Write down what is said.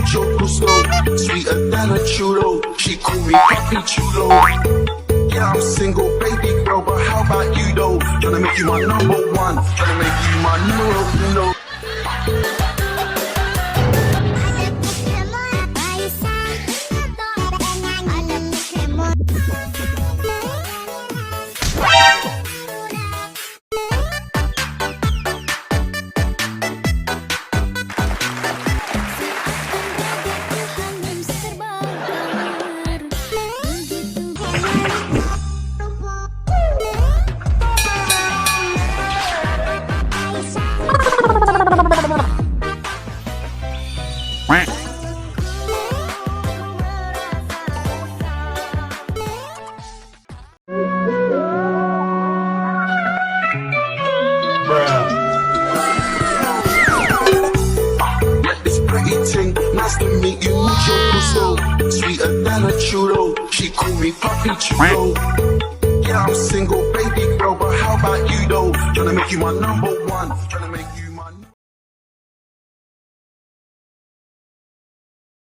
mucho gusto. Sweeter than a chulo. She call me Papi Chulo. Yeah, I'm single, baby girl, but how about you though? Tryna make you my number one. Tryna make you my numero uno. Nice to meet you, mucho gusto. Sweeter than a chulo. She call me Papi Chulo. Yeah, I'm single, baby girl, but how about you though? Tryna make you my number one. Tryna make you